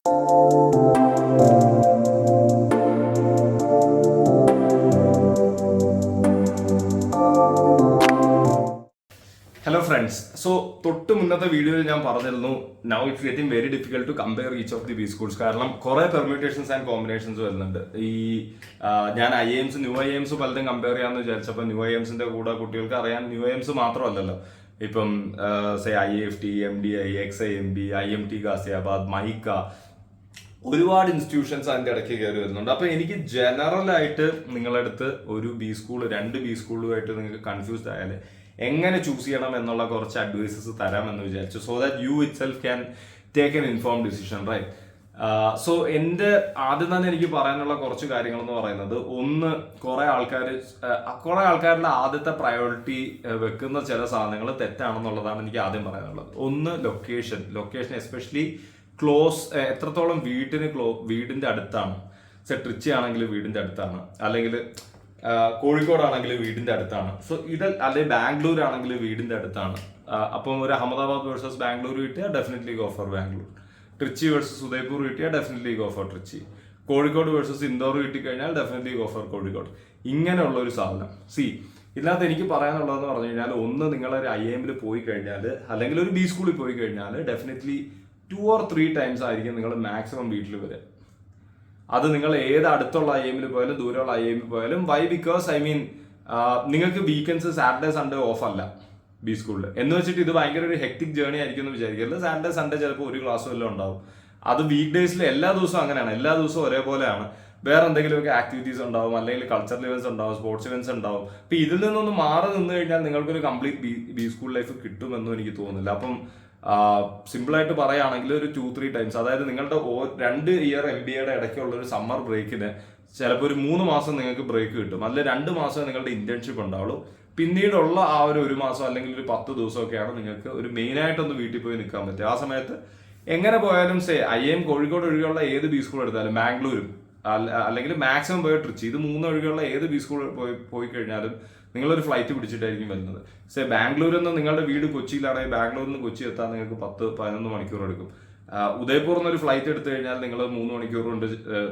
Hello friends. So തൊട്ട് മുന്നത്തെ വീഡിയോയിൽ ഞാൻ പറഞ്ഞിരുന്നു now it's getting very difficult to compare each of the B schools കാരണം കുറെ പെർമ്യൂട്ടേഷൻസ് ആൻഡ് കോമ്പിനേഷൻസ് വരുന്നുണ്ട്. ഞാൻ IIMs ന്യൂ IIMs പലതും കമ്പയർ ചെയ്യാമെന്ന് വിചാരിച്ചപ്പോൾ ന്യൂ IIMസിന്റെ കൂടെ കുട്ടികൾക്ക് അറിയാൻ ന്യൂ IIMs മാത്രമല്ലല്ലോ, ഇപ്പം IIFT, MDI, XIMB, IMT Ghaziabad, mica, ഒരുപാട് ഇൻസ്റ്റിറ്റ്യൂഷൻസ് അതിൻ്റെ ഇടയ്ക്ക് കയറി വരുന്നുണ്ട്. അപ്പോൾ എനിക്ക് ജനറൽ ആയിട്ട് നിങ്ങളുടെ അടുത്ത് ഒരു ബി സ്കൂൾ, രണ്ട് ബി സ്കൂളുമായിട്ട് നിങ്ങൾക്ക് കൺഫ്യൂസ്ഡ് ആയാൽ എങ്ങനെ ചൂസ് ചെയ്യണം എന്നുള്ള കുറച്ച് അഡ്വൈസസ് തരാമെന്ന് വിചാരിച്ചു, so that you itself can take an informed decision, right? So എൻ്റെ ആദ്യം തന്നെ എനിക്ക് പറയാനുള്ള കുറച്ച് കാര്യങ്ങൾ എന്ന് പറയുന്നത്, ഒന്ന്, കുറെ ആൾക്കാരുടെ ആദ്യത്തെ പ്രയോറിറ്റി വെക്കുന്ന ചില സാധനങ്ങൾ തെറ്റാണെന്നുള്ളതാണ് എനിക്ക് ആദ്യം പറയാനുള്ളത്. ഒന്ന്, ലൊക്കേഷൻ എസ്പെഷ്യലി ക്ലോസ്, എത്രത്തോളം വീടിന്റെ അടുത്താണ്. ട്രിച്ചി ആണെങ്കിൽ വീടിന്റെ അടുത്താണ്, അല്ലെങ്കിൽ കോഴിക്കോടാണെങ്കിൽ വീടിന്റെ അടുത്താണ്. സോ അല്ലെങ്കിൽ ബാംഗ്ലൂർ ആണെങ്കിൽ വീടിന്റെ അടുത്താണ്. അപ്പം ഒരു അഹമ്മദാബാദ് വേഴ്സസ് ബാംഗ്ലൂർ കിട്ടിയാൽ definitely go for Bangalore. Trichy versus Udaipur കിട്ടിയാൽ definitely go for Trichy. Kozhikode versus Indore കിട്ടിക്കഴിഞ്ഞാൽ ഡെഫിനറ്റ്ലി ഗോ ഫോർ കോഴിക്കോട്. ഇങ്ങനെയുള്ള ഒരു സാധനം. ഇതിനകത്ത് എനിക്ക് പറയാനുള്ളതെന്ന് പറഞ്ഞു കഴിഞ്ഞാൽ, ഒന്ന്, നിങ്ങളൊരു IIMൽ പോയി കഴിഞ്ഞാൽ അല്ലെങ്കിൽ ഒരു ബി സ്കൂളിൽ പോയി കഴിഞ്ഞാൽ ഡെഫിനറ്റ്ലി 2 or 3 ടൈംസ് ആയിരിക്കും നിങ്ങൾ മാക്സിമം വീട്ടിൽ വരിക. അത് നിങ്ങൾ ഏത് അടുത്തുള്ള IIMൽ പോയാലും ദൂരമുള്ള IIMൽ പോയാലും. വൈ? ബിക്കോസ് നിങ്ങൾക്ക് വീക്കെൻഡ്സ്, സാറ്റർഡേ, സൺഡേ ഓഫ് അല്ല ബി സ്കൂളിൽ. എന്ന് വെച്ചിട്ട് ഇത് ഭയങ്കര ഒരു ഹെക്ടിക് ജേർണി ആയിരിക്കും എന്ന് വിചാരിക്കരുത്. സാറ്റർഡേ, സൺഡേ ചിലപ്പോൾ ഒരു ക്ലാസ് വല്ലതും ഉണ്ടാവും. അത് വീക്ക് ഡേയ്സിൽ എല്ലാ ദിവസവും അങ്ങനെയാണ്, എല്ലാ ദിവസവും ഒരേപോലെയാണ്. വേറെ എന്തെങ്കിലുമൊക്കെ ആക്ടിവിറ്റീസ് ഉണ്ടാവും, അല്ലെങ്കിൽ കൾച്ചറൽ ഇവന്റ്സ് ഉണ്ടാവും, സ്പോർട്സ് ഇവന്റ്സ് ഉണ്ടാവും. അപ്പം ഇതിൽ നിന്നൊന്ന് മാറി നിന്ന് കഴിഞ്ഞാൽ നിങ്ങൾക്കൊരു കംപ്ലീറ്റ് ബി സ്കൂൾ ലൈഫ് കിട്ടുമെന്നും എനിക്ക് തോന്നുന്നില്ല. അപ്പം സിമ്പിളായിട്ട് പറയുകയാണെങ്കിൽ ഒരു 2-3 ടൈംസ്, അതായത് നിങ്ങളുടെ 2 ഇയർ MBAയുടെ ഇടയ്ക്കുള്ള ഒരു സമ്മർ ബ്രേക്കിന് ചിലപ്പോൾ ഒരു 3 മാസം നിങ്ങൾക്ക് ബ്രേക്ക് കിട്ടും. അതിൽ 2 മാസം നിങ്ങളുടെ ഇന്റേൺഷിപ്പ് ഉണ്ടാവുള്ളൂ. പിന്നീടുള്ള ആ ഒരു മാസം അല്ലെങ്കിൽ ഒരു 10 ദിവസമൊക്കെയാണ് നിങ്ങൾക്ക് ഒരു മെയിനായിട്ടൊന്ന് വീട്ടിൽ പോയി നിൽക്കാൻ പറ്റുക. ആ സമയത്ത് എങ്ങനെ പോയാലും IIM കോഴിക്കോട് ഒഴികെയുള്ള ഏത് ബി സ്കൂൾ എടുത്താലും, ബാംഗ്ലൂരും അല്ലെങ്കിൽ മാക്സിമം പോയ ട്രിച്ചി, ഇത് 3 ഒഴികെയുള്ള ഏത് ബി സ്കൂൾ പോയി കഴിഞ്ഞാലും നിങ്ങളൊരു ഫ്ലൈറ്റ് പിടിച്ചിട്ടായിരിക്കും വരുന്നത്. ബാംഗ്ലൂരിൽ നിന്ന് നിങ്ങളുടെ വീട് കൊച്ചിയിലാണെങ്കിൽ ബാംഗ്ലൂരിൽ നിന്ന് കൊച്ചി എത്താൻ നിങ്ങൾക്ക് 10-11 മണിക്കൂർ എടുക്കും. ഉദയ്പൂരിൽ നിന്ന് ഒരു ഫ്ലൈറ്റ് എടുത്തു കഴിഞ്ഞാൽ നിങ്ങൾ 3 മണിക്കൂർ കൊണ്ട്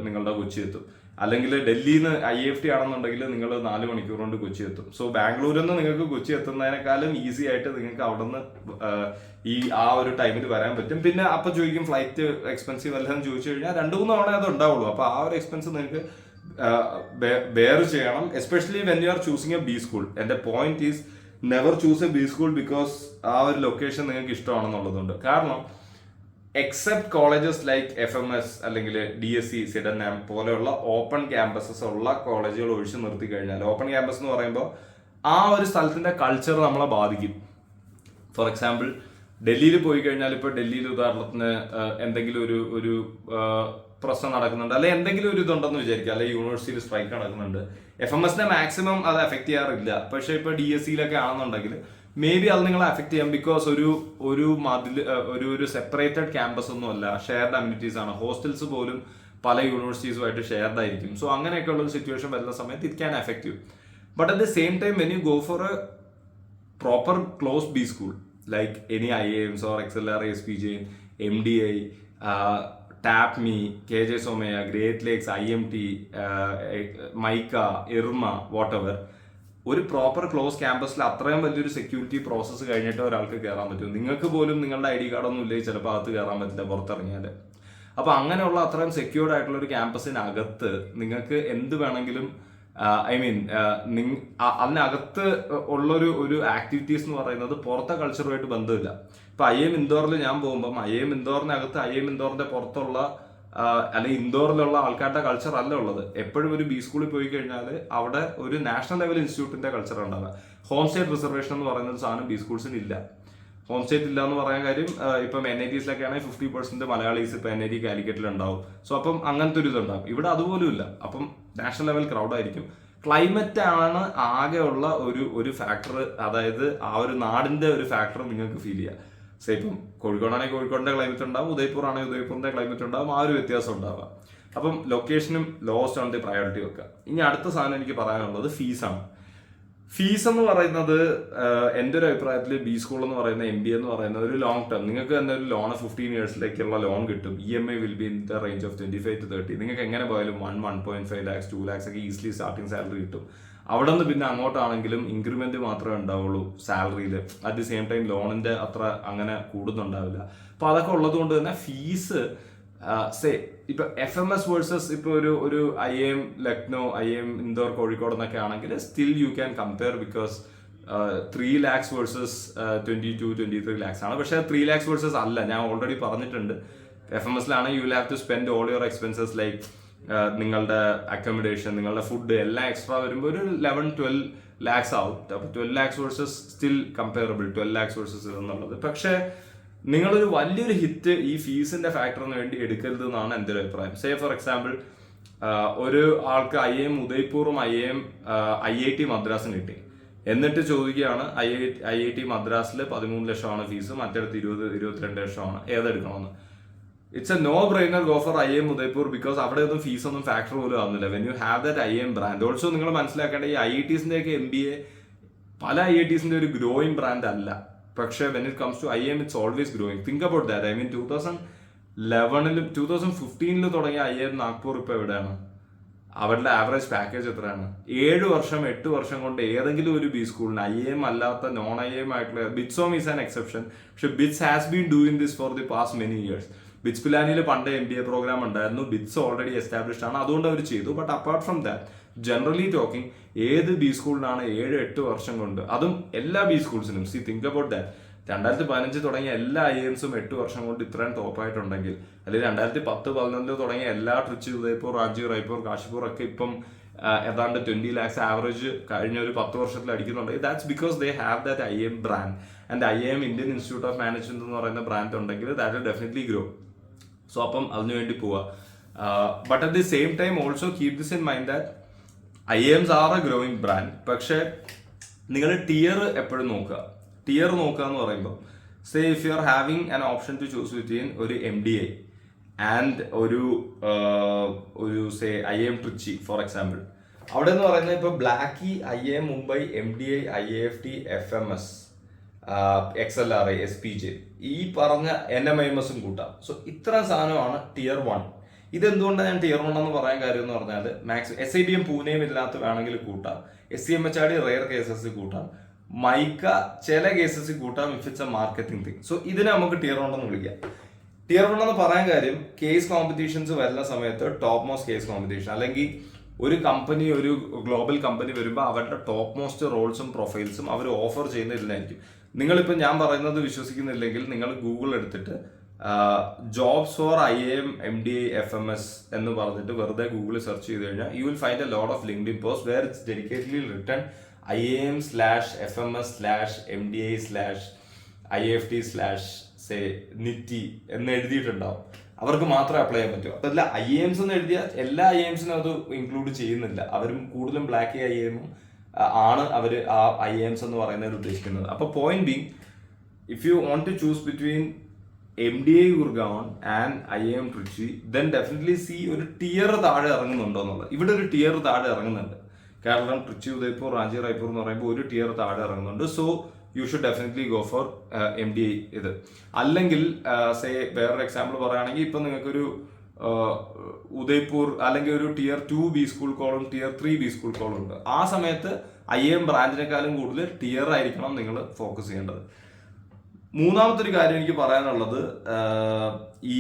നിങ്ങളുടെ കൊച്ചി എത്തും. അല്ലെങ്കിൽ ഡൽഹിയിൽ നിന്ന് IIFT ആണെന്നുണ്ടെങ്കിൽ നിങ്ങൾ 4 മണിക്കൂർ കൊണ്ട് കൊച്ചി എത്തും. സോ ബാംഗ്ലൂരിൽ നിന്ന് നിങ്ങൾക്ക് കൊച്ചി എത്തുന്നതിനേക്കാളും ഈസി ആയിട്ട് നിങ്ങൾക്ക് അവിടെ നിന്ന് ആ ഒരു ടൈമിൽ വരാൻ പറ്റും. പിന്നെ അപ്പം ചോദിക്കും ഫ്ലൈറ്റ് എക്സ്പെൻസീവ് അല്ലെന്ന് ചോദിച്ചു കഴിഞ്ഞാൽ 2-3 തവണ അത് ഉണ്ടാവുള്ളൂ. അപ്പോൾ ആ ഒരു എക്സ്പെൻസ് നിങ്ങൾക്ക് ബെയർ ചെയ്യണം, especially when you are choosing a B school. എൻ്റെ point is never choose a B school because ആ ഒരു ലൊക്കേഷൻ നിങ്ങൾക്ക് ഇഷ്ടമാണെന്നുള്ളതുകൊണ്ട്. കാരണം എക്സെപ്റ്റ് കോളേജസ് ലൈക്ക് FMS അല്ലെങ്കിൽ DSC, സിഡൻആം പോലെയുള്ള ഓപ്പൺ ക്യാമ്പസസ് ഉള്ള കോളേജുകൾ ഒഴിച്ചു നിർത്തി കഴിഞ്ഞാൽ, ഓപ്പൺ ക്യാമ്പസ് എന്ന് പറയുമ്പോൾ ആ ഒരു സ്ഥലത്തിന്റെ കൾച്ചർ നമ്മളെ ബാധിക്കും. ഫോർ എക്സാമ്പിൾ, ഡൽഹിയിൽ പോയി കഴിഞ്ഞാൽ, ഇപ്പോൾ ഡൽഹിയിൽ ഉദാഹരണത്തിന് എന്തെങ്കിലും ഒരു പ്രശ്നം നടക്കുന്നുണ്ട്, അല്ലെങ്കിൽ എന്തെങ്കിലും ഒരു ഇതുണ്ടെന്ന് വിചാരിക്കുക, അല്ലെങ്കിൽ യൂണിവേഴ്സിറ്റിയിൽ സ്ട്രൈക്ക് നടക്കുന്നുണ്ട്. FMSനെ മാക്സിമം അത് എഫക്ട് ചെയ്യാറില്ല. പക്ഷെ ഇപ്പോൾ DSCയിലൊക്കെ ആണെന്നുണ്ടെങ്കിൽ മേ ബി അത് നിങ്ങളെ എഫക്ട് ചെയ്യാം. ബിക്കോസ് ഒരു സെപ്പറേറ്റഡ് ക്യാമ്പസ് ഒന്നും അല്ല, ഷെയർഡ് അമ്യൂണിറ്റീസ് ആണ്. ഹോസ്റ്റൽസ് പോലും പല യൂണിവേഴ്സിറ്റീസുമായിട്ട് ഷെയർഡ് ആയിരിക്കും. സോ അങ്ങനെയൊക്കെയുള്ള ഒരു സിറ്റുവേഷൻ വരുന്ന സമയത്ത് it can affect you. But at the same time when you go for a proper close B school like any IIMs or XLR, SPJ, MDI, TAPME, KJ Somaiya, Great Lakes, IMT, mica, Irma, whatever, ഒരു proper close ക്യാമ്പസിൽ അത്രയും വലിയൊരു security process കഴിഞ്ഞിട്ട് ഒരാൾക്ക് കയറാൻ പറ്റും. നിങ്ങൾക്ക് പോലും നിങ്ങളുടെ ID കാർഡൊന്നും ഇല്ലെങ്കിൽ ചിലപ്പോൾ അകത്ത് കയറാൻ പറ്റില്ല പുറത്തിറങ്ങിയാൽ. അപ്പോൾ അങ്ങനെയുള്ള അത്രയും സെക്യൂർഡ് ആയിട്ടുള്ള ഒരു ക്യാമ്പസിനകത്ത് നിങ്ങൾക്ക് എന്ത് വേണമെങ്കിലും, അതിനകത്ത് ഉള്ളൊരു ആക്ടിവിറ്റീസ് എന്ന് പറയുന്നത് പുറത്തെ കൾച്ചറുമായിട്ട് ബന്ധമില്ല. ഇപ്പൊ IIM ഇൻഡോറിൽ ഞാൻ പോകുമ്പം IIM ഇൻഡോറിനകത്ത് IIM ഇൻഡോറിന്റെ പുറത്തുള്ള അല്ലെങ്കിൽ ഇൻഡോറിലുള്ള ആൾക്കാരുടെ കൾച്ചർ അല്ല ഉള്ളത്. എപ്പോഴും ഒരു ബി സ്കൂളിൽ പോയി കഴിഞ്ഞാൽ അവിടെ ഒരു നാഷണൽ ലെവൽ ഇൻസ്റ്റിറ്റ്യൂട്ടിന്റെ കൾച്ചർ ഉണ്ടാവുക. ഹോം സ്റ്റേറ്റ് റിസർവേഷൻ എന്ന് പറയുന്ന ഒരു സാധനം ബി സ്കൂൾസിന് ഇല്ല. ഹോം സ്റ്റേറ്റ് ഇല്ല എന്ന് പറയാൻ കാര്യം, ഇപ്പം NITസിലൊക്കെ ആണെങ്കിൽ 50% മലയാളീസ് ഇപ്പം NIT കാലിക്കറ്റിൽ ഉണ്ടാവും. സോ അപ്പം അങ്ങനത്തെ ഒരു ഇതുണ്ടാവും. ഇവിടെ അതുപോലും ഇല്ല. അപ്പം നാഷണൽ ലെവൽ ക്രൗഡ് ആയിരിക്കും. ക്ലൈമറ്റ് ആണ് ആകെയുള്ള ഒരു ഫാക്ടർ, അതായത് ആ ഒരു നാടിന്റെ ഒരു ഫാക്ടർ നിങ്ങൾക്ക് ഫീൽ ചെയ്യുക. ഇപ്പം കോഴിക്കോടാണെങ്കിൽ കോഴിക്കോടിന്റെ ക്ലൈമറ്റ് ഉണ്ടാവും, ഉദയ്പൂർ ആണെങ്കിൽ ഉദയ്പൂരിന്റെ ക്ലൈമറ്റ് ഉണ്ടാവും, ആ ഒരു വ്യത്യാസം ഉണ്ടാവുക. അപ്പം ലൊക്കേഷനും ലോസ്റ്റ് ഓൺ ദി പ്രയോറിറ്റി വെക്കുക. ഇനി അടുത്ത സാധനം എനിക്ക് പറയാനുള്ളത് ഫീസാണ്. ഫീസ് എന്ന് പറയുന്നത് എൻ്റെ ഒരു അഭിപ്രായത്തിൽ ബി സ്കൂൾ എന്ന് പറയുന്ന MBA എന്ന് പറയുന്ന ഒരു ലോങ് ടേം, നിങ്ങൾക്ക് തന്നെ ഒരു ലോൺ 15 ഇയേഴ്സിലേക്കുള്ള ലോൺ കിട്ടും. EMI will be in the range of 25 to 30. നിങ്ങൾക്ക് എങ്ങനെ പോയാലും 1.5 lakhs 2 lakhs ഒക്കെ ഈസിലി സ്റ്റാർട്ടിംഗ് സാലറി കിട്ടും. അവിടെ നിന്ന് പിന്നെ അങ്ങോട്ടാണെങ്കിലും ഇൻക്രിമെന്റ് മാത്രമേ ഉണ്ടാവുള്ളൂ സാലറിയിൽ. അറ്റ് ദി സെയിം ടൈം ലോണിന്റെ അത്ര അങ്ങനെ കൂടുന്നുണ്ടാവില്ല. അപ്പൊ അതൊക്കെ ഉള്ളത് കൊണ്ട് തന്നെ ഫീസ് ഇപ്പൊ FMS വേഴ്സസ് ഇപ്പൊ ഒരു IIM ലക്നോ, IIM ഇൻഡോർ, കോഴിക്കോട് എന്നൊക്കെ ആണെങ്കിൽ still you can compare because 3 lakhs versus 22-23 lakhs ആണ്. പക്ഷേ 3 lakhs വേഴ്സസ് അല്ല, ഞാൻ ഓൾറെഡി പറഞ്ഞിട്ടുണ്ട്. FMSലാണ് you will have to spend all your expenses like നിങ്ങളുടെ അക്കോമഡേഷൻ, നിങ്ങളുടെ ഫുഡ് എല്ലാം എക്സ്ട്രാ വരുമ്പോൾ ഒരു 11-12 lakhs ആവും. അപ്പോൾ 12 lakhs versus still comparable 12 lakhs versus എന്നുള്ളത്. പക്ഷേ നിങ്ങളൊരു വലിയൊരു ഹിറ്റ് ഈ ഫീസിന്റെ ഫാക്ടറിന് വേണ്ടി എടുക്കരുത് എന്നാണ് എൻ്റെ ഒരു അഭിപ്രായം. സേ ഫോർ എക്സാമ്പിൾ ഒരു ആൾക്ക് IIM ഉദയ്പൂറും IIT മദ്രാസും കിട്ടി, എന്നിട്ട് ചോദിക്കുകയാണ് IIT മദ്രാസിൽ 13 ലക്ഷമാണ് ഫീസ്, മറ്റടുത്ത് 20-22 ലക്ഷമാണ്, ഏതെടുക്കണമെന്ന്. It's a no brainer go for IIM Udaipur because അവിടെ ഒന്നും ഫീസ് ഒന്നും ഫാക്ടർ പോലും ആവുന്നില്ല. When you have that IIM brand. Also നിങ്ങൾ മനസ്സിലാക്കേണ്ട ഈ IITസിന്റെ ഒക്കെ MBA പല IITസിന്റെ ഒരു ഗ്രോയിങ് ബ്രാൻഡ് അല്ല. പക്ഷേ when it comes to IIM it's always growing. Think about that. I mean 2011-ലും 2015-ലും തുടങ്ങിയ IIM നാഗ്പൂർ ഇപ്പൊ എവിടെയാണ്? അവരുടെ ആവറേജ് പാക്കേജ് എത്രയാണ്? 7 വർഷം 8 വർഷം കൊണ്ട് ഏതെങ്കിലും ഒരു ബി സ്കൂളിന് IIM അല്ലാത്ത നോൺ IIM ആയിട്ടുള്ള ബിറ്റ്സോം ഈസ് ആൻ എക്സെപ്ഷൻ. പക്ഷെ BITS has been doing this for the past many years. BITS പിലാനിയിൽ പണ്ട് MBA പ്രോഗ്രാം ഉണ്ടായിരുന്നു. ബിറ്റ്സ് ഓൾറെഡി എസ്റ്റാബ്ലിഷ്ഡ് ആണ്, അതുകൊണ്ട് അവർ ചെയ്തു. But apart from that generally talking ഏത് ബി സ്കൂളിനാണ് 7-8 വർഷം കൊണ്ട്, അതും എല്ലാ ബി സ്കൂൾസിനും, സി തിങ്ക് അബൌട്ട് ദാറ്റ്, 2015 തുടങ്ങിയ എല്ലാ IIMസും 8 വർഷം കൊണ്ട് ഇത്രയും ടോപ്പായിട്ടുണ്ടെങ്കിൽ, അല്ലെങ്കിൽ 2010-11 തുടങ്ങിയ എല്ലാ ട്രിച്ചി, ഉദയ്പൂർ, റാഞ്ചി, റായ്പൂർ, കാശിപൂർ ഒക്കെ ഇപ്പം ഏതാണ്ട് 20 lakhs ആവറേജ് കഴിഞ്ഞ ഒരു 10 വർഷത്തിൽ അടിക്കുന്നുണ്ടെങ്കിൽ that's because they have that IIM brand. And IIM Indian institute of management എന്ന് പറയുന്ന ബ്രാൻഡ് ഉണ്ടെങ്കിൽ that will definitely grow. So അപ്പം അതിനുവേണ്ടി പോവുക. But at the same time also keep this in mind that IIMs are a growing brand. പക്ഷേ നിങ്ങൾ tier എപ്പോഴും നോക്കുക. ടിയർ നോക്കുക എന്ന് പറയുമ്പോൾ say if you are having an option to choose between ഒരു MDI ആൻഡ് ഒരു say IIM Trichy for example. അവിടെ എന്ന് പറയുന്നത് ഇപ്പോൾ ബ്ലാക്കി, IIM Mumbai, MDI, IIFT, FMS, XLRI, SPJ, ഈ പറഞ്ഞ NMIMSും കൂട്ടാം. സോ ഇത്ര സാധനമാണ് ടിയർ 1. ഇതെന്തുകൊണ്ടാണ് ഞാൻ ടിയർ 1 എന്ന് പറയാൻ കാര്യം എന്ന് പറഞ്ഞാൽ മാക്സിമം SIBM പൂനെയും ഇല്ലാത്ത വേണമെങ്കിൽ കൂട്ടാം, SCMHRD റെയർ കേസസ് കൂട്ടാം, മൈക്ക ചില കേസസ് കൂട്ടാം if it's A marketing thing. So ഇതിനെ നമുക്ക് ടിയർ 1 എന്ന് വിളിക്കാം. ടിയർ 1 എന്ന് പറയാൻ കാര്യം കേസ് കോമ്പറ്റീഷൻസ് വരുന്ന സമയത്ത് ടോപ്പ് മോസ്റ്റ് കേസ് കോമ്പറ്റീഷൻ, അല്ലെങ്കിൽ ഒരു കമ്പനി, ഒരു ഗ്ലോബൽ കമ്പനി വരുമ്പോൾ അവരുടെ ടോപ്പ് മോസ്റ്റ് റോൾസും പ്രൊഫൈൽസും അവർ ഓഫർ ചെയ്യുന്നതിലായിരിക്കും. നിങ്ങളിപ്പോൾ ഞാൻ പറയുന്നത് വിശ്വസിക്കുന്നില്ലെങ്കിൽ നിങ്ങൾ ഗൂഗിൾ എടുത്തിട്ട് jobs four IIM MDI FMS എന്ന് പറഞ്ഞിട്ട് വെറുതെ ഗൂഗിളിൽ സെർച്ച് ചെയ്ത് കഴിഞ്ഞാൽ you will find a lot of LinkedIn post where it's dedicatedly written IIM/FMS/MDI/IIFT/ NITIE എന്ന് എഴുതിയിട്ടുണ്ടാവും. അവർക്ക് മാത്രമേ അപ്ലൈ ചെയ്യാൻ പറ്റൂ. അപ്പൊ IIMs എന്ന് എഴുതിയാൽ എല്ലാ IIMസിനും അത് ഇൻക്ലൂഡ് ചെയ്യുന്നില്ല. അവരും കൂടുതലും ബ്ലാക്ക് IIM ആണ് അവർ ആ IIMs എന്ന് പറയുന്നതിൽ ഉദ്ദേശിക്കുന്നത്. അപ്പൊ point being, if you want to choose between MDI Gurgaon and IIM Trichy, then definitely see ഒരു ടിയർ താഴെ ഇറങ്ങുന്നുണ്ടോ എന്നുള്ളത്. ഇവിടെ ഒരു ടിയർ താഴെ ഇറങ്ങുന്നുണ്ട്. കാരണം ട്രിച്ചി, ഉദയ്പൂർ, റാഞ്ചി, റായ്പൂർ എന്ന് പറയുമ്പോൾ ഒരു ടിയർ താഴെ ഇറങ്ങുന്നുണ്ട്. So you should definitely go four MDI ഇത്. അല്ലെങ്കിൽ സേ വേറൊരു എക്സാമ്പിൾ പറയുകയാണെങ്കിൽ ഇപ്പം നിങ്ങൾക്കൊരു ഉദയ്പൂർ അല്ലെങ്കിൽ ഒരു ടിയർ 2 ബി സ്കൂൾ കോളും ടിയർ 3 ബി സ്കൂൾ കോളും ഉണ്ട്. ആ സമയത്ത് IIM ബ്രാഞ്ചിനെക്കാളും കൂടുതൽ ടിയർ ആയിരിക്കണം നിങ്ങൾ ഫോക്കസ് ചെയ്യേണ്ടത്. മൂന്നാമത്തെ ഒരു കാര്യം എനിക്ക് പറയാനുള്ളത്, ഈ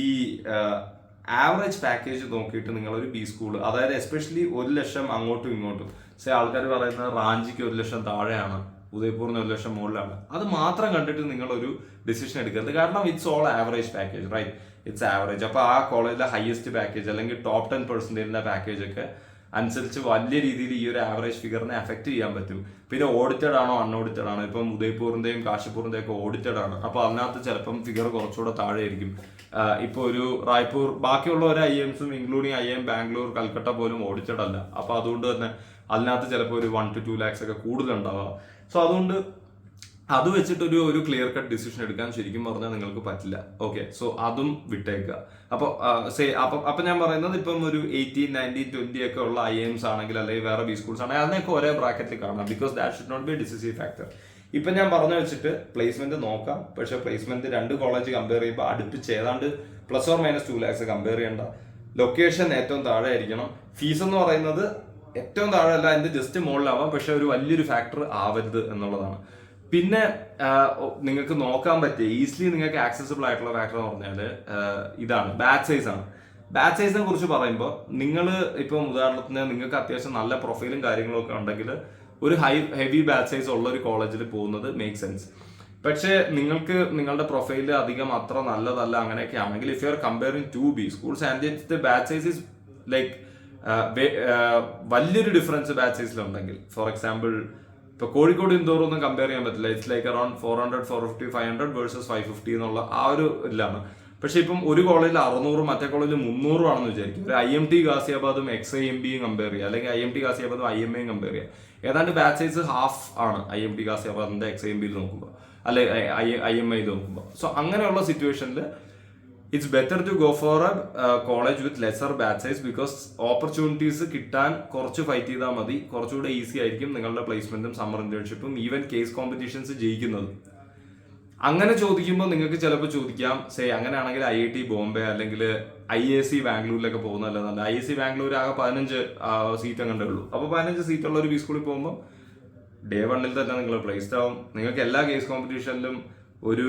ആവറേജ് പാക്കേജ് നോക്കിയിട്ട് നിങ്ങളൊരു ബി സ്കൂൾ, അതായത് എസ്പെഷ്യലി 1 ലക്ഷം അങ്ങോട്ടും ഇങ്ങോട്ടും, സേ ആൾക്കാർ പറയുന്നത് റാഞ്ചിക്ക് 1 ലക്ഷം താഴെയാണ്, ഉദയ്പൂറിന് 1 ലക്ഷം മുകളിലാണ്, അത് മാത്രം കണ്ടിട്ട് നിങ്ങളൊരു ഡിസിഷൻ എടുക്കരുത്. കാരണം it's all average package, right? It's average. അപ്പോൾ ആ കോളേജിലെ ഹയസ്റ്റ് പാക്കേജ് അല്ലെങ്കിൽ ടോപ്പ് 10% പാക്കേജ് ഒക്കെ അനുസരിച്ച് വലിയ രീതിയിൽ ഈ ഒരു ആവറേജ് ഫിഗറിനെ അഫക്റ്റ് ചെയ്യാൻ പറ്റും. പിന്നെ ഓഡിറ്റഡ് ആണോ അൺഓഡിറ്റഡ് ആണോ, ഇപ്പം ഉദയ്പൂറിന്റെയും കാശിപൂറിന്റെയും ഒക്കെ ഓഡിറ്റഡ് ആണ്, അപ്പോൾ അതിനകത്ത് ചിലപ്പം ഫിഗർ കുറച്ചുകൂടെ താഴെ ആയിരിക്കും. ഇപ്പോൾ ഒരു റായ്പൂർ, ബാക്കിയുള്ള ഒരു IIMസും ഇൻക്ലൂഡിങ് IIM ബാംഗ്ലൂർ, കൽക്കട്ട പോലും ഓഡിറ്റഡ് അല്ല. അപ്പോൾ അതുകൊണ്ട് തന്നെ അതിനകത്ത് ചിലപ്പോൾ ഒരു 1 to 2 lakhs ഒക്കെ കൂടുതലുണ്ടാവുക. സോ അതുകൊണ്ട് അത് വെച്ചിട്ട് ഒരു ക്ലിയർ കട്ട് ഡിസിഷൻ എടുക്കാൻ ശരിക്കും പറഞ്ഞാൽ നിങ്ങൾക്ക് പറ്റില്ല. ഓക്കെ, സോ അതും വിട്ടേക്കുക. അപ്പോൾ അപ്പൊ ഞാൻ പറയുന്നത് ഇപ്പം ഒരു 18, 19, 20 ഒക്കെ ഉള്ള IIMs ആണെങ്കിൽ അല്ലെങ്കിൽ വേറെ ബി സ്കൂൾസ് ആണെങ്കിൽ അതിനൊക്കെ ഒരേ ബ്രാക്കറ്റിൽ കാണാം. Because that should not be decisive factor. ഇപ്പം ഞാൻ പറഞ്ഞു വെച്ചിട്ട് പ്ലേസ്മെന്റ് നോക്കാം, പക്ഷെ പ്ലേസ്മെന്റ് 2 കോളേജ് കമ്പയർ ചെയ്യുമ്പോൾ അടുപ്പിച്ച് ഏതാണ്ട് ±2 lakhs കമ്പയർ ചെയ്യേണ്ട. ലൊക്കേഷൻ ഏറ്റവും താഴെ ആയിരിക്കണം. ഫീസ് എന്ന് പറയുന്നത് ഏറ്റവും താഴെ അല്ല, അതിന്റെ ജസ്റ്റ് മുകളിലാവാം, പക്ഷെ ഒരു വലിയൊരു ഫാക്ടർ ആവരുത് എന്നുള്ളതാണ്. പിന്നെ നിങ്ങൾക്ക് നോക്കാൻ പറ്റിയ ഈസിലി നിങ്ങൾക്ക് ആക്സസിബിൾ ആയിട്ടുള്ള ഫാക്ടർ എന്ന് പറഞ്ഞാൽ ഇതാണ്, ബാച്ച് സൈസ് ആണ്. ബാച്ച് സൈസിനെ കുറിച്ച് പറയുമ്പോൾ നിങ്ങൾ ഇപ്പം ഉദാഹരണത്തിന് നിങ്ങൾക്ക് അത്യാവശ്യം നല്ല പ്രൊഫൈലും കാര്യങ്ങളും ഒക്കെ ഉണ്ടെങ്കിൽ ഒരു ഹെവി ബാച്ച് സൈസ് ഉള്ള ഒരു കോളേജിൽ പോകുന്നത് മേക്ക് സെൻസ്. പക്ഷേ നിങ്ങൾക്ക് നിങ്ങളുടെ പ്രൊഫൈല് അധികം അത്ര നല്ലതല്ല അങ്ങനെയൊക്കെ ആണെങ്കിൽ if you are comparing two B schools and the batch size is like വലിയൊരു ഡിഫറൻസ് ബാച്ച് സൈസിലുണ്ടെങ്കിൽ, ഫോർ എക്സാമ്പിൾ ഇപ്പൊ കോഴിക്കോട് ഇൻഡോർ ഒന്നും കമ്പയർ ചെയ്യാൻ പറ്റില്ല. ഇറ്റ്സ് ലൈക്ക് അറൌണ്ട് 400, 450, 500 വേഴ്സസ് 550 എന്നുള്ള ആ ഒരു ഇതിലാണ്. പക്ഷെ ഇപ്പം ഒരു കോളേജിൽ 600 മറ്റേ കോളേജിൽ 300 ആണെന്ന് വിചാരിക്കും. ഒരു IMT ഗാസിയാബാദും XIMBയും കമ്പയർ ചെയ്യുക, അല്ലെങ്കിൽ IMT ഗാസിയാബാദും IMAയും കമ്പയർ ചെയ്യുക. ഏതാണ്ട് ബാച്ച് സൈസ് ഹാഫ് ആണ് IMT ഗാസിയാബാദിന്റെ XIMBയിൽ നോക്കുമ്പോൾ, അല്ലെ IMAയിൽ നോക്കുമ്പോൾ. സോ അങ്ങനെയുള്ള സിറ്റുവേഷനിൽ it's better to go for a college with lesser batch size, because opportunities കിട്ടാൻ കുറച്ച് ഫൈറ്റ് ചെയ്താൽ മതി. കുറച്ചുകൂടെ ഈസി ആയിരിക്കും നിങ്ങളുടെ പ്ലേസ്മെന്റും സമ്മർ ഇന്റേൺഷിപ്പും ഈവൻ കേസ് കോമ്പറ്റീഷൻസ് ജയിക്കുന്നത്. അങ്ങനെ ചോദിക്കുമ്പോൾ നിങ്ങൾക്ക് ചിലപ്പോൾ ചോദിക്കാം, അങ്ങനെയാണെങ്കിൽ IIT ബോംബെ അല്ലെങ്കിൽ IISc ബാംഗ്ലൂരിലൊക്കെ പോകുന്നതല്ലെന്നുണ്ട്. IISc ബാംഗ്ലൂർ ആകെ 15 സീറ്റ് അങ്ങോട്ടേ ഉള്ളൂ. അപ്പോൾ 15 സീറ്റുള്ള ഒരു ബി സ്കൂളിൽ പോകുമ്പോൾ ഡേ 1 തന്നെ നിങ്ങൾ പ്ലേസ്ഡ് ആവും. നിങ്ങൾക്ക് എല്ലാ കേസ് കോമ്പറ്റീഷനിലും ഒരു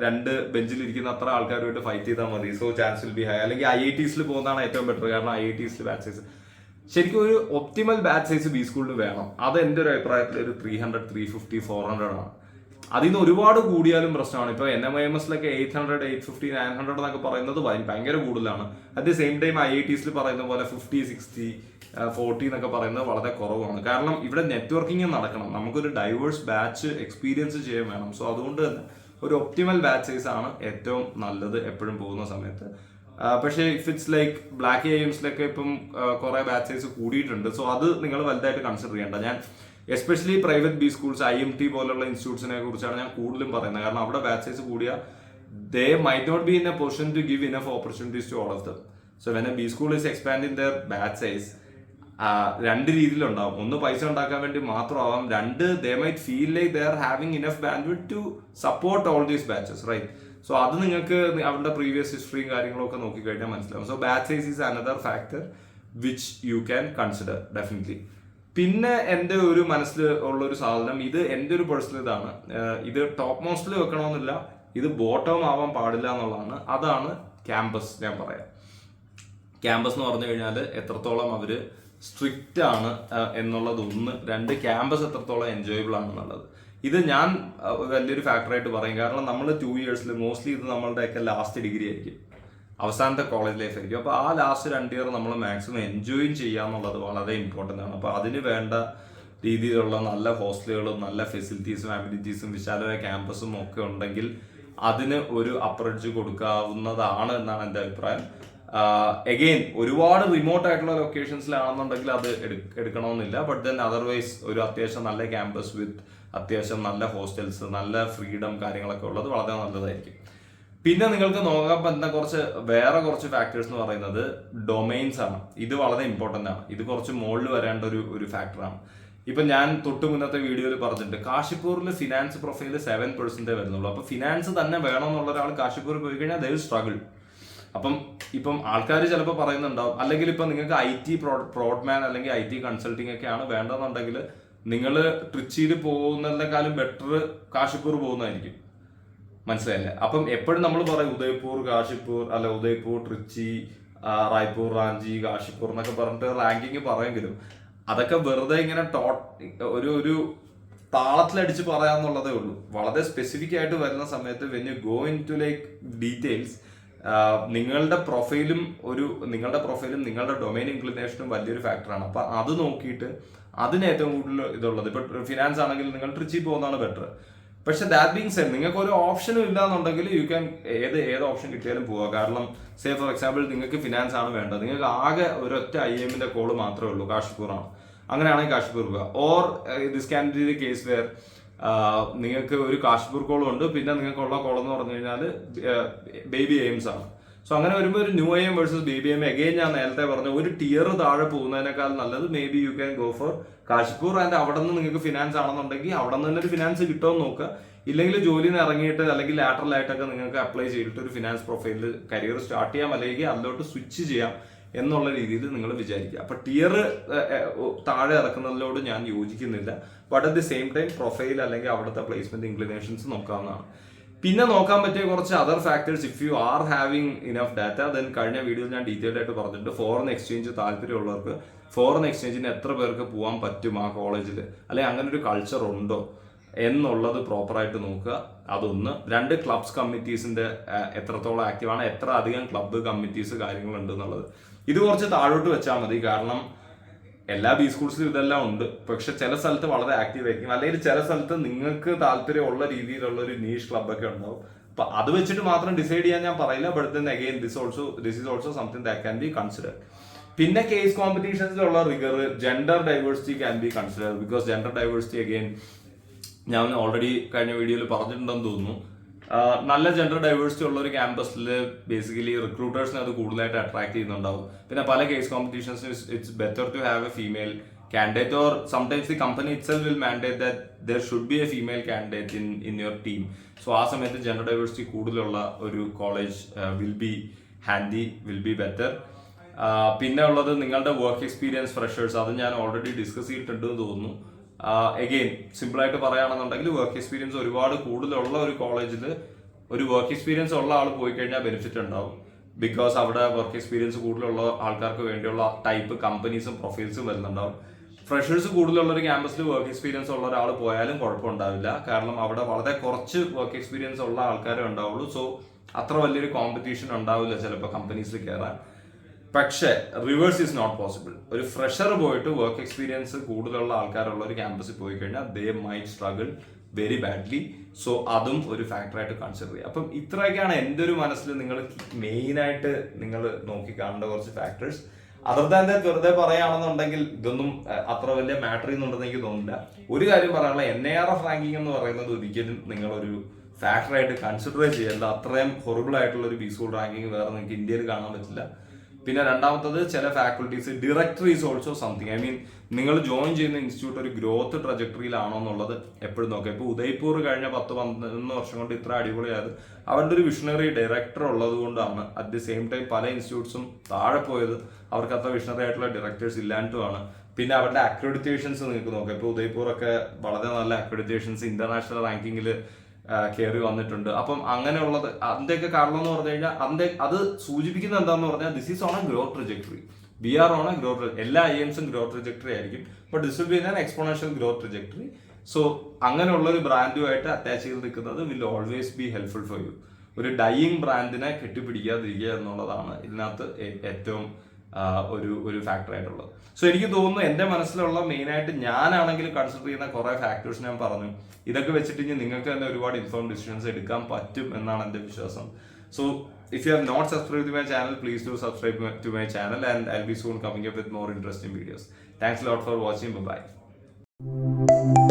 2 ബെഞ്ചിലിരിക്കുന്ന അത്ര ആൾക്കാരുമായിട്ട് ഫൈറ്റ് ചെയ്താൽ മതി. So chance will be high. അല്ലെങ്കിൽ IITസിൽ പോകുന്നതാണ് ഏറ്റവും ബെറ്റർ, കാരണം IITസിൽ ബാച്ച് സൈസ് ശരിക്കും ഒരു ഒപ്റ്റിമൽ ബാച്ച് സൈസ് ബി സ്കൂളിൽ വേണം. അത് എൻ്റെ ഒരു അഭിപ്രായത്തിൽ ഒരു 300, 350, 400 ആണ്. അതിൽ നിന്ന് ഒരുപാട് കൂടിയാലും പ്രശ്നമാണ്. ഇപ്പോൾ NMIMSലൊക്കെ 800, 850, 900 എന്നൊക്കെ പറയുന്നത് ഭയങ്കര കൂടുതലാണ്. അറ്റ് ദി സെയിം ടൈം IITസിൽ പറയുന്ന പോലെ 50, 60, 40 എന്നൊക്കെ പറയുന്നത് വളരെ കുറവാണ്. കാരണം ഇവിടെ നെറ്റ്വർക്കിംഗ് നടക്കണം, നമുക്കൊരു ഡൈവേഴ്സ് ബാച്ച് എക്സ്പീരിയൻസ് ചെയ്യാൻ വേണം. സോ അതുകൊണ്ട് തന്നെ ഒരു ഒപ്റ്റിമൽ ബാച്ച് സൈസ് ആണ് ഏറ്റവും നല്ലത് എപ്പോഴും പോകുന്ന സമയത്ത്. പക്ഷേ ഇഫ് ഇറ്റ്സ് ലൈക്ക് ബ്ലാക്ക് IIMസിലൊക്കെ ഇപ്പം കുറെ ബാച്ച് സൈസ് കൂടിയിട്ടുണ്ട്. സോ അത് നിങ്ങൾ വലുതായിട്ട് കൺസിഡർ ചെയ്യേണ്ട. ഞാൻ especially private B schools, IMT പോലുള്ള ഇൻസ്റ്റിറ്റ്യൂട്ട്സിനെ കുറിച്ചാണ് ഞാൻ കൂടുതലും പറയുന്നത്. കാരണം അവിടെ ബാച്ച് സൈസ് കൂടിയ they might not be in a position to give enough opportunities to all of them. So when a B school is expanding their batch size, 2 രീതിയിലുണ്ടാവും. ഒന്ന് പൈസ ഉണ്ടാക്കാൻ വേണ്ടി മാത്രമാവാം. 2 they might feel like they are having enough bandwidth to support all these batches, right? So അത് നിങ്ങൾക്ക് അവരുടെ previous ഹിസ്റ്ററിയും കാര്യങ്ങളും ഒക്കെ നോക്കിക്കഴിഞ്ഞാൽ മനസ്സിലാവും. So batch size is another factor which you can consider definitely. പിന്നെ എൻ്റെ ഒരു മനസ്സിൽ ഉള്ള ഒരു സാധനം, ഇത് എൻ്റെ ഒരു പേഴ്സണൽ ഇതാണ്, ഇത് ടോപ്പ് മോസ്റ്റിൽ വെക്കണമെന്നില്ല, ഇത് ബോട്ടം ആവാൻ പാടില്ല എന്നുള്ളതാണ്. അതാണ് ക്യാമ്പസ്. ഞാൻ പറയാം, ക്യാമ്പസ് എന്ന് പറഞ്ഞു കഴിഞ്ഞാൽ എത്രത്തോളം അവർ സ്ട്രിക്റ്റ് ആണ് എന്നുള്ളത് 1, 2 ക്യാമ്പസ് എത്രത്തോളം എൻജോയബിൾ ആണെന്നുള്ളത്. ഇത് ഞാൻ വലിയൊരു ഫാക്ടറായിട്ട് പറയും. കാരണം നമ്മൾ 2 ഇയേഴ്സിൽ മോസ്റ്റ്ലി ഇത് നമ്മളുടെയൊക്കെ ലാസ്റ്റ് ഡിഗ്രി ആയിരിക്കും, അവസാനത്തെ കോളേജ് ലൈഫ് ആയിരിക്കും. അപ്പോൾ ആ ലാസ്റ്റ് 2 ഇയർ നമ്മൾ മാക്സിമം എൻജോയ് ചെയ്യുക എന്നുള്ളത് വളരെ ഇമ്പോർട്ടൻ്റ് ആണ്. അപ്പോൾ അതിന് വേണ്ട രീതിയിലുള്ള നല്ല ഹോസ്റ്റലുകളും നല്ല ഫെസിലിറ്റീസും അമ്യൂണിറ്റീസും വിശാലമായ ക്യാമ്പസും ഒക്കെ ഉണ്ടെങ്കിൽ അതിന് ഒരു അപ്രോച്ച് കൊടുക്കാവുന്നതാണ് എന്നാണ് എൻ്റെ അഭിപ്രായം. എഗെയിൻ ഒരുപാട് റിമോട്ട് ആയിട്ടുള്ള ലൊക്കേഷൻസിലാണെന്നുണ്ടെങ്കിൽ അത് എടുക്കണമെന്നില്ല. ബട്ട് ദെൻ അതർവൈസ് ഒരു അത്യാവശ്യം നല്ല ക്യാമ്പസ് വിത്ത് അത്യാവശ്യം നല്ല ഹോസ്റ്റൽസ്, നല്ല ഫ്രീഡം കാര്യങ്ങളൊക്കെ ഉള്ളത് വളരെ നല്ലതായിരിക്കും. പിന്നെ നിങ്ങൾക്ക് നോക്കാൻ പറ്റുന്ന വേറെ കുറച്ച് ഫാക്ടേഴ്സ് എന്ന് പറയുന്നത് ഡൊമൈൻസ് ആണ്. ഇത് വളരെ ഇമ്പോർട്ടൻ്റ് ആണ്. ഇത് കുറച്ച് മുകളിൽ വരേണ്ട ഒരു ഫാക്ടറാണ്. ഇപ്പം ഞാൻ തൊട്ട് മുന്നത്തെ വീഡിയോയിൽ പറഞ്ഞിട്ടുണ്ട്, കാശിപ്പൂരിൽ ഫിനാൻസ് പ്രൊഫൈൽ 7% വരുന്നുള്ളൂ. അപ്പോൾ ഫിനാൻസ് തന്നെ വേണമെന്നുള്ള ഒരാൾ കാശിപ്പൂരിൽ പോയി കഴിഞ്ഞാൽ ദേ വിൽ സ്ട്രഗിൾ. ഇപ്പം ആൾക്കാർ ചിലപ്പോൾ പറയുന്നുണ്ടാവും, അല്ലെങ്കിൽ ഇപ്പം നിങ്ങൾക്ക് IT പ്രോഡ്മാൻ അല്ലെങ്കിൽ IT കൺസൾട്ടിങ് ഒക്കെയാണ് വേണ്ടതെന്നുണ്ടെങ്കിൽ നിങ്ങൾ ട്രിച്ചിയിൽ പോകുന്നതിനേക്കാളും ബെറ്റർ കാശിപ്പൂർ പോകുന്നതായിരിക്കും. മനസ്സിലായില്ലേ? അപ്പം എപ്പോഴും നമ്മൾ പറയും ഉദയ്പൂർ, കാശിപ്പൂർ, അല്ല ഉദയ്പൂർ, ട്രിച്ചി, റായ്പൂർ, റാഞ്ചി, കാശിപ്പൂർ എന്നൊക്കെ പറഞ്ഞിട്ട് റാങ്കിങ് പറയുമെങ്കിലും അതൊക്കെ വെറുതെ ഇങ്ങനെ ഒരു താളത്തിലടിച്ച് പറയാന്നുള്ളതേ ഉള്ളൂ. വളരെ സ്പെസിഫിക് ആയിട്ട് വരുന്ന സമയത്ത് when you go into like details, നിങ്ങളുടെ പ്രൊഫൈലും നിങ്ങളുടെ ഡൊമൈൻ ഇൻക്ലിനേഷനും വലിയൊരു ഫാക്ടറാണ്. അപ്പം അത് നോക്കിയിട്ട് അതിന് ഏറ്റവും കൂടുതൽ ഇതുള്ളത്, ഇപ്പം ഫിനാൻസ് ആണെങ്കിൽ നിങ്ങൾ ട്രിച്ചി പോകുന്നതാണ് ബെറ്റർ. പക്ഷെ ദാറ്റ് ബീങ് സെഡ്, നിങ്ങൾക്ക് ഒരു ഓപ്ഷനും ഇല്ലാന്നുണ്ടെങ്കിൽ യു ക്യാൻ ഏത് ഓപ്ഷൻ കിട്ടിയാലും പോവുക. കാരണം സേ ഫോർ എക്സാമ്പിൾ നിങ്ങൾക്ക് ഫിനാൻസ് ആണ് വേണ്ടത്, നിങ്ങൾക്ക് ആകെ ഒരൊറ്റ IIMന്റെ കോള് മാത്രമേ ഉള്ളൂ, കാശിപ്പൂർ ആണ്. അങ്ങനെയാണെങ്കിൽ കാശിപ്പൂർ പോവുക. Or this can be the case where നിങ്ങൾക്ക് ഒരു കാശ്മീർ കോളം ഉണ്ട്, പിന്നെ നിങ്ങൾക്കുള്ള കോളം എന്ന് പറഞ്ഞു കഴിഞ്ഞാൽ ബേബി എയിംസ് ആണ്. സോ അങ്ങനെ വരുമ്പോൾ ഒരു new M versus baby M, again ഞാൻ നേരത്തെ പറഞ്ഞ ഒരു ടിയർ താഴെ പോകുന്നതിനേക്കാൾ നല്ലത് may be you can go for Kashmir. And അവിടെ നിന്ന് നിങ്ങൾക്ക് ഫിനാൻസ് ആണെന്നുണ്ടെങ്കിൽ അവിടെ നിന്ന് തന്നെ ഒരു ഫിനാൻസ് കിട്ടുമെന്ന് നോക്കുക. ഇല്ലെങ്കിൽ ജോലിയിൽ നിന്ന് ഇറങ്ങിയിട്ട് അല്ലെങ്കിൽ ലാറ്ററൽ ആയിട്ടൊക്കെ നിങ്ങൾക്ക് അപ്ലൈ ചെയ്തിട്ട് ഒരു ഫിനാൻസ് പ്രൊഫൈലിൽ കരിയർ സ്റ്റാർട്ട് ചെയ്യാം, അല്ലെങ്കിൽ അതിലോട്ട് സ്വിച്ച് ചെയ്യാം എന്നുള്ള രീതിയിൽ നിങ്ങൾ വിചാരിക്കുക. അപ്പൊ ടിയർ താഴെ ഇറക്കുന്നതിലോട് ഞാൻ യോജിക്കുന്നില്ല. But at the same time profile അല്ലെങ്കിൽ അവിടുത്തെ പ്ലേസ്മെന്റ് ഇൻക്ലിനേഷൻസ് നോക്കാവുന്നതാണ്. പിന്നെ നോക്കാൻ പറ്റിയ കുറച്ച് other factors, if you R having enough data, then കഴിഞ്ഞ വീഡിയോയിൽ ഞാൻ ഡീറ്റെയിൽഡ് ആയിട്ട് പറഞ്ഞിട്ടുണ്ട്. ഫോറിൻ എക്സ്ചേഞ്ച് താല്പര്യമുള്ളവർക്ക് ഫോറിൻ എക്സ്ചേഞ്ചിന് എത്ര പേർക്ക് പോകാൻ പറ്റും ആ കോളേജിൽ, അല്ലെങ്കിൽ അങ്ങനെ ഒരു കൾച്ചർ ഉണ്ടോ എന്നുള്ളത് പ്രോപ്പറായിട്ട് നോക്കുക. അതൊന്ന്. 2, ക്ലബ്സ് കമ്മിറ്റീസിന്റെ എത്രത്തോളം ആക്റ്റീവാണ്, എത്ര അധികം ക്ലബ്ബ് കമ്മിറ്റീസ് കാര്യങ്ങളുണ്ട് എന്നുള്ളത്. ഇത് കുറച്ച് താഴോട്ട് വെച്ചാൽ മതി, കാരണം എല്ലാ ബി സ്കൂൾസിലും ഇതെല്ലാം ഉണ്ട്. പക്ഷെ ചില സ്ഥലത്ത് വളരെ ആക്റ്റീവ് ആയിരിക്കും, അല്ലെങ്കിൽ ചില സ്ഥലത്ത് നിങ്ങൾക്ക് താല്പര്യമുള്ള രീതിയിലുള്ള ഒരു നീഷ് ക്ലബ്ബൊക്കെ ഉണ്ടാവും. അപ്പൊ അത് വെച്ചിട്ട് മാത്രം ഡിസൈഡ് ചെയ്യാൻ ഞാൻ പറയില്ല. But then again this is also something that can be consider. പിന്നെ കേസ് കോമ്പറ്റീഷൻസിലുള്ള rigour, gender diversity can be consider. Because gender diversity again ഞാൻ ഓൾറെഡി കഴിഞ്ഞ വീഡിയോയിൽ പറഞ്ഞിട്ടുണ്ടെന്ന് തോന്നുന്നു. നല്ല ജെൻഡർ ഡൈവേഴ്സിറ്റി ഉള്ള ഒരു ക്യാമ്പസിൽ ബേസിക്കലി റിക്രൂട്ടേഴ്സിനെ അത് കൂടുതലായിട്ട് അട്രാക്ട് ചെയ്യുന്നുണ്ടാവും. പിന്നെ പല കേസ് കോമ്പറ്റീഷൻസിന് it's better to have a female candidate, or sometimes the company itself will mandate that there should be a female candidate in your team. So ആ സമയത്ത് ജെൻഡർ ഡൈവേഴ്സിറ്റി കൂടുതലുള്ള ഒരു college will be handy, will be better. പിന്നെ ഉള്ളത് നിങ്ങളുടെ work experience, freshers, അത് ഞാൻ already discuss ചെയ്തിട്ടുണ്ടെന്ന് തോന്നുന്നു. അഗെയിൻ സിമ്പിളായിട്ട് പറയുകയാണെന്നുണ്ടെങ്കിൽ വർക്ക് എക്സ്പീരിയൻസ് ഒരുപാട് കൂടുതലുള്ള ഒരു കോളേജിൽ ഒരു വർക്ക് എക്സ്പീരിയൻസ് ഉള്ള ആൾ പോയി കഴിഞ്ഞാൽ ബെനിഫിറ്റ് ഉണ്ടാവും. ബിക്കോസ് അവിടെ വർക്ക് എക്സ്പീരിയൻസ് കൂടുതലുള്ള ആൾക്കാർക്ക് വേണ്ടിയുള്ള ടൈപ്പ് കമ്പനീസും പ്രൊഫൈൽസും വരുന്നുണ്ടാവും. ഫ്രഷേഴ്സ് കൂടുതലുള്ള ഒരു ക്യാമ്പസിൽ വർക്ക് എക്സ്പീരിയൻസ് ഉള്ള ഒരാൾ പോയാലും കുഴപ്പമുണ്ടാവില്ല, കാരണം അവിടെ വളരെ കുറച്ച് വർക്ക് എക്സ്പീരിയൻസ് ഉള്ള ആൾക്കാരെ ഉണ്ടാവുള്ളൂ. സോ അത്ര വലിയൊരു കോമ്പറ്റീഷൻ ഉണ്ടാവില്ല ചിലപ്പോൾ കമ്പനീസിൽ കയറാൻ. പക്ഷേ റിവേഴ്സ് ഈസ് നോട്ട് പോസിബിൾ. ഒരു ഫ്രഷർ പോയിട്ട് വർക്ക് എക്സ്പീരിയൻസ് കൂടുതലുള്ള ആൾക്കാരുള്ള ഒരു ക്യാമ്പസിൽ പോയി കഴിഞ്ഞാൽ they might struggle very badly. So അതും ഒരു ഫാക്ടറായിട്ട് കൺസിഡർ ചെയ്യുക. അപ്പം ഇത്രയൊക്കെയാണ് എൻ്റെ ഒരു മനസ്സിൽ നിങ്ങൾ മെയിനായിട്ട് നിങ്ങൾ നോക്കി കാണേണ്ട കുറച്ച് ഫാക്ടേഴ്സ്. അതർ ദാൻ ദാറ്റ് വെറുതെ പറയുകയാണെന്നുണ്ടെങ്കിൽ ഇതൊന്നും അത്ര വലിയ മാറ്റർ ചെയ്യുന്നുണ്ടെന്ന് എനിക്ക് തോന്നുന്നില്ല. ഒരു കാര്യം പറയാനുള്ള, NIRF റാങ്കിങ് എന്ന് പറയുന്നത് ഒരിക്കലും നിങ്ങളൊരു ഫാക്ടറായിട്ട് കൺസിഡർ ചെയ്യേണ്ട. അത്രയും ഹൊറിബിൾ ആയിട്ടുള്ള ഒരു ബി സ്കൂൾ റാങ്കിങ് വേറെ നിങ്ങൾക്ക് ഇന്ത്യയിൽ കാണാൻ പറ്റില്ല. പിന്നെ രണ്ടാമത്തത്, ചില faculties directory is also something. I mean നിങ്ങൾ ജോയിൻ ചെയ്യുന്ന ഇൻസ്റ്റിറ്റ്യൂട്ട് ഒരു ഗ്രോത്ത് ട്രജക്ടറിയിലാണോ എന്നുള്ളത് എപ്പോഴും നോക്കുക. ഇപ്പോൾ ഉദയ്പൂർ കഴിഞ്ഞ 10-11 വർഷം കൊണ്ട് ഇത്ര അടിപൊളിയായത് അവരുടെ ഒരു വിഷണറി ഡയറക്ടർ ഉള്ളത് കൊണ്ടാണ്. അറ്റ് ദി സെയിം ടൈം പല ഇൻസ്റ്റിറ്റ്യൂട്ട്സും താഴെ പോയത് അവർക്ക് അത്ര വിഷണറി ആയിട്ടുള്ള ഡയറക്ടേഴ്സ് ഇല്ലാണ്ടുമാണ്. പിന്നെ അവരുടെ അക്രഡിറ്റേഷൻസ് നിങ്ങൾക്ക് നോക്കാം. ഇപ്പോൾ ഉദയ്പൂറൊക്കെ വളരെ നല്ല അക്രഡിറ്റേഷൻസ് ഇന്റർനാഷണൽ റാങ്കിങ്ങിൽ കയറി വന്നിട്ടുണ്ട്. അപ്പം അങ്ങനെയുള്ളത് അതിൻ്റെയൊക്കെ കാരണം എന്ന് പറഞ്ഞു കഴിഞ്ഞാൽ അത് സൂചിപ്പിക്കുന്നത് എന്താണെന്ന് പറഞ്ഞാൽ this is on a growth trajectory. We are on a growth. എല്ലാ IIMസും ഗ്രോത്ത് ട്രജക്ടറി ആയിരിക്കും, but this will be an exponential growth trajectory. So അങ്ങനെയുള്ള ഒരു ബ്രാൻഡുമായിട്ട് അറ്റാച്ച് ചെയ്ത് നിൽക്കുന്നത് will always be helpful for you. ഒരു ഡൈയിങ് ബ്രാൻഡിനെ കെട്ടിപ്പിടിക്കാതിരിക്കുക എന്നുള്ളതാണ് ഇതിനകത്ത് ഏറ്റവും ഒരു ഫാക്ടർ ആയിട്ടുള്ളത്. സോ എനിക്ക് തോന്നുന്നു എൻ്റെ മനസ്സിലുള്ള മെയിനായിട്ട് ഞാനാണെങ്കിൽ കൺസിഡർ ചെയ്യുന്ന കുറേ ഫാക്ടേഴ്സ് ഞാൻ പറഞ്ഞു. ഇതൊക്കെ വെച്ചിട്ട് ഇനി നിങ്ങൾക്ക് തന്നെ ഒരുപാട് ഇൻഫോർം ഡിസിഷൻസ് എടുക്കാൻ പറ്റും എന്നാണ് എൻ്റെ വിശ്വാസം. So if you have not subscribed to my channel, please do subscribe to my channel, and I'll be soon coming up with more interesting videos. Thanks a lot for watching. Bye bye.